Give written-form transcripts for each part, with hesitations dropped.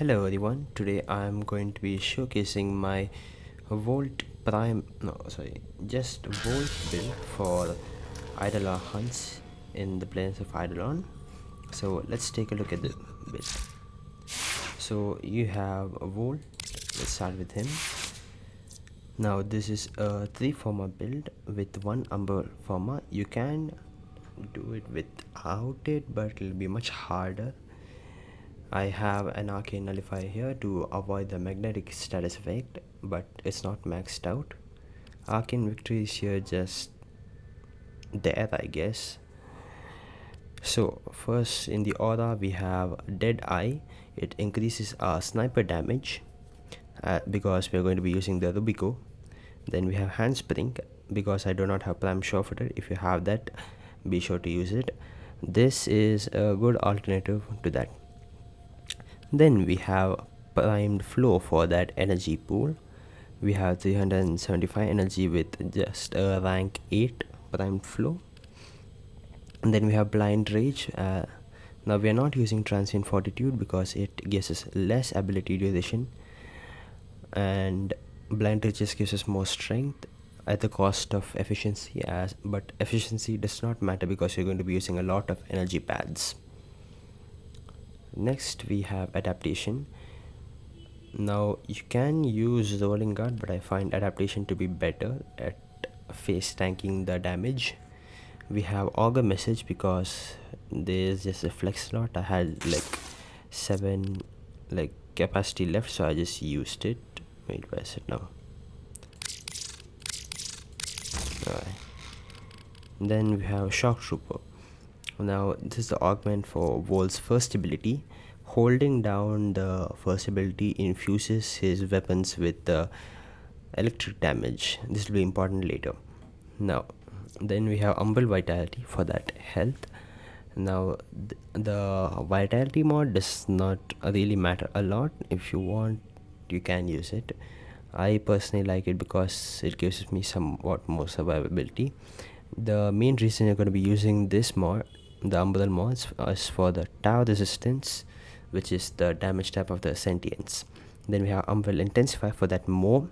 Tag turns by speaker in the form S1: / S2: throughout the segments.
S1: Hello everyone, today I am going to be showcasing my just Volt build for Eidolon hunts in the plains of Eidolon. So let's take a look at the build. So you have a Volt, let's start with him. Now this is a 3 Forma build with 1 umbra Forma. You can do it without it, but it'll be much harder. I have an arcane nullifier here to avoid the magnetic status effect, but it's not maxed out. Arcane victory is here just there, I guess. So first in the aura we have Dead Eye. It increases our sniper damage because we're going to be using the Rubico. Then we have Handspring because I do not have Prime Shortfooter. If you have that, be sure to use it. This is a good alternative to that. Then we have primed flow for that energy pool. We have 375 energy with just a rank 8 primed flow. And then we have blind rage. Now we are not using transient fortitude because it gives us less ability duration, and blind rage just gives us more strength at the cost of efficiency, but efficiency does not matter because you're going to be using a lot of energy pads. Next we have adaptation. Now you can use rolling guard, but I find adaptation to be better at face tanking the damage. We have augur message because there's just a flex slot. I had like 7 capacity left, so I just used it. Wait, where is it now? Alright. Then we have shock trooper. Now this is the augment for Vol's first ability. Holding down the first ability infuses his weapons with the electric damage. This will be important later. Now then we have Umbral Vitality for that health. Now the vitality mod does not really matter a lot. If you want, you can use it. I personally like it because it gives me somewhat more survivability. The main reason you're going to be using this mod, the Umbral mods, is for the tower resistance, which is the damage type of the sentience. Then we have Umbral Intensify for that more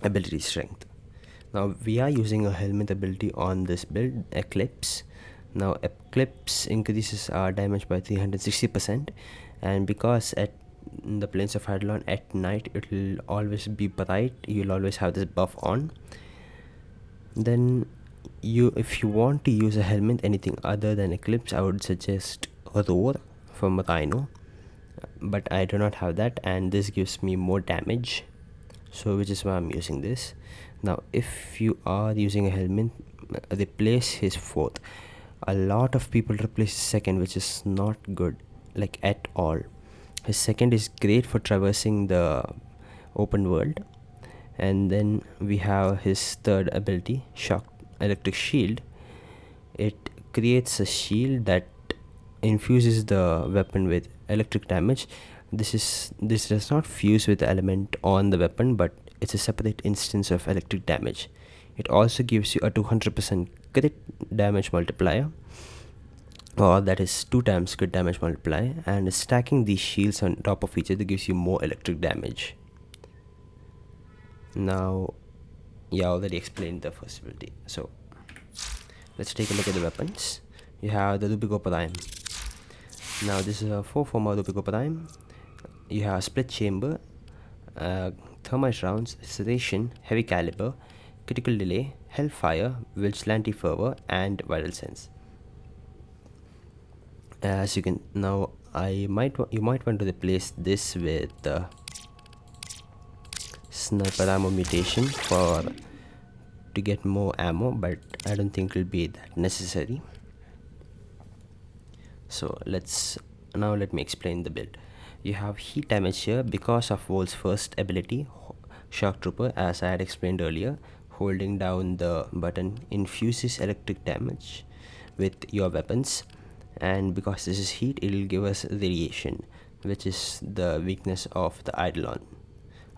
S1: ability strength. Now we are using a helmet ability on this build, Eclipse. Now Eclipse increases our damage by 360%, and because at the plains of Eidolon at night it will always be bright, you'll always have this buff on. Then if you want to use a helmet anything other than Eclipse, I would suggest Roar from Rhino, but I do not have that, and this gives me more damage, so which is why I'm using this. Now if you are using a helmet, replace his fourth. A lot of people replace his second, which is not good, like at all. His second is great for traversing the open world. And then we have his third ability, Shock Electric Shield. It creates a shield that infuses the weapon with electric damage. This does not fuse with the element on the weapon, but it's a separate instance of electric damage. It also gives you a 200% crit damage multiplier, or that is 2 times crit damage multiplier, and stacking these shields on top of each other gives you more electric damage. Now, I already explained the first ability, so let's take a look at the weapons. You have the Rubico Prime. Now this is a 4 Forma Rubico Prime. You have Split Chamber, Thermite Rounds, Sedation, Heavy Caliber, Critical Delay, Hellfire, Vigilante Fervor, and Vital Sense. As you can now, you might want to replace this with Sniper Ammo Mutation to get more ammo, but I don't think it will be that necessary. So let me explain the build. You have heat damage here because of Vol's first ability, Shock Trooper. As I had explained earlier, holding down the button infuses electric damage with your weapons, and because this is heat, it will give us radiation, which is the weakness of the Eidolon.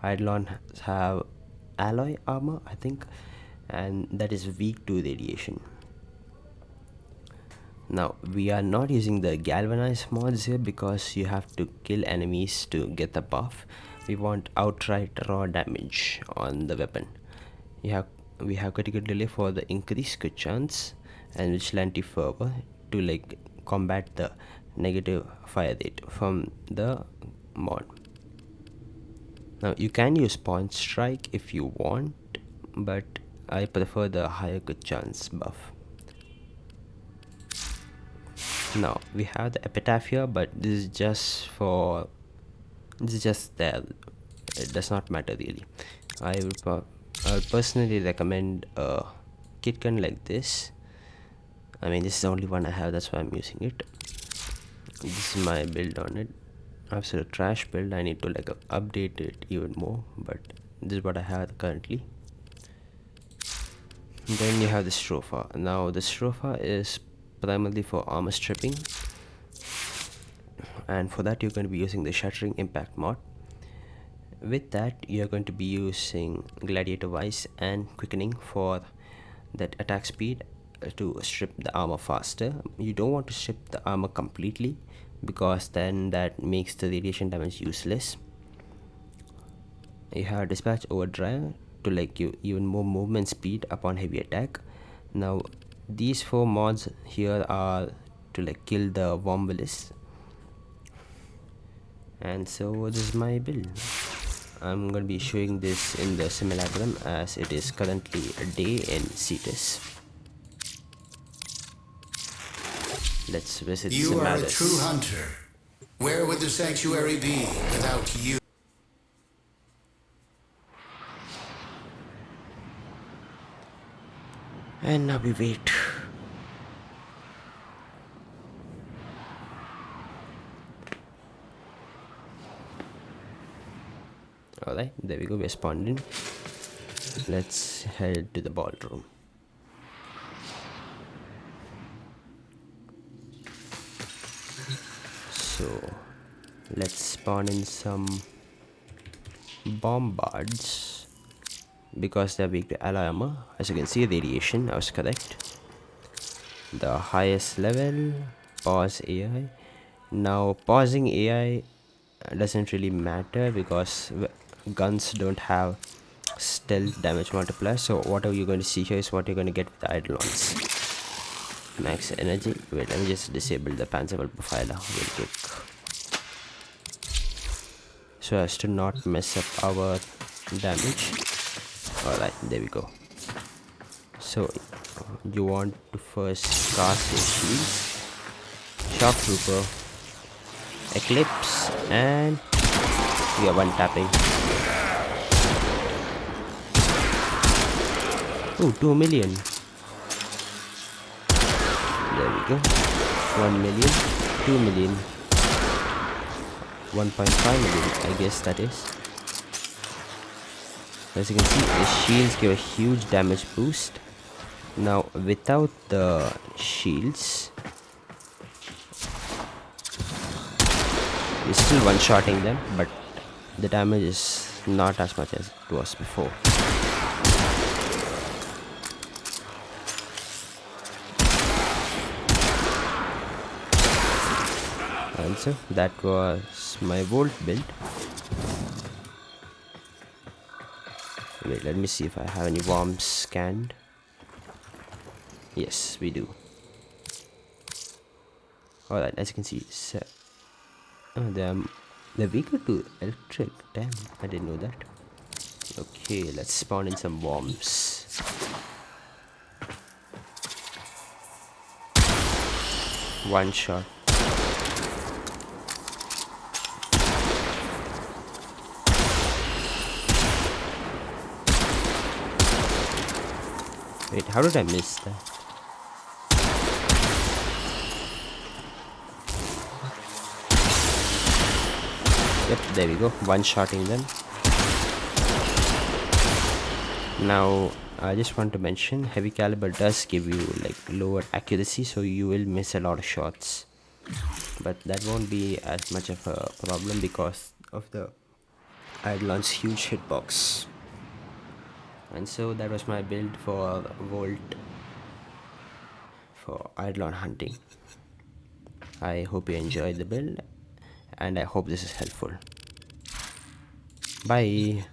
S1: Eidolon have alloy armor, I think, and that is weak to radiation. Now we are not using the galvanized mods here because you have to kill enemies to get the buff. We want outright raw damage on the weapon. We have critical delay for the increased crit chance and vigilante fervor to like combat the negative fire rate from the mod. Now you can use point strike if you want, but I prefer the higher crit chance buff. Now we have the epitaph here, but this is just there. It does not matter really. I would personally recommend a kit gun like this. I mean, this is the only one I have, that's why I'm using it. This is my build on it. Absolute trash build. I need to like update it even more, but this is what I have currently. Then you have the stropha. Now the stropha is primarily for armor stripping, and for that you're going to be using the shattering impact mod. With that you're going to be using gladiator vice and quickening for that attack speed to strip the armor faster. You don't want to strip the armor completely because then that makes the radiation damage useless. You have dispatch overdrive to like you even more movement speed upon heavy attack. Now these 4 mods here are to like kill the worm willis, and so this is my build. I'm going to be showing this in the simulacrum as it is currently a day in Cetus. Let's visit
S2: You are a
S1: Simalis.
S2: true hunter. Where would the sanctuary be without you?
S1: And now we wait. Alright, there we go, we're spawned in. Let's head to the ballroom. So let's spawn in some bombards because they're weak to alloy armor. As you can see, radiation, I was correct. The highest level, pause AI. Now pausing AI doesn't really matter because guns don't have stealth damage multiplier, so whatever you're going to see here is what you're going to get with the Eidolons. Max energy. Wait, let me just disable the Panzerwelt profiler real quick so as to not mess up our damage. Alright, there we go. So you want to first cast your shields, shock trooper, eclipse, and we are one tapping. Oh, 2 million. There we go. 1 million, 2 million, 1.5 million, I guess that is. As you can see, the shields give a huge damage boost. Now without the shields, we're still one-shotting them, but the damage is not as much as it was before. And so that was my Volt build. Wait, let me see if I have any worms scanned. Yes, we do. Alright, as you can see, they're weaker to electric. Damn, I didn't know that. Okay, let's spawn in some worms. One shot. Wait, how did I miss that? Yep, there we go. One-shotting them. Now, I just want to mention, heavy caliber does give you like lower accuracy, so you will miss a lot of shots. But that won't be as much of a problem because of the Eidolon's huge hitbox. And so that was my build for Volt for Eidolon hunting. I hope you enjoy the build, and I hope this is helpful. Bye.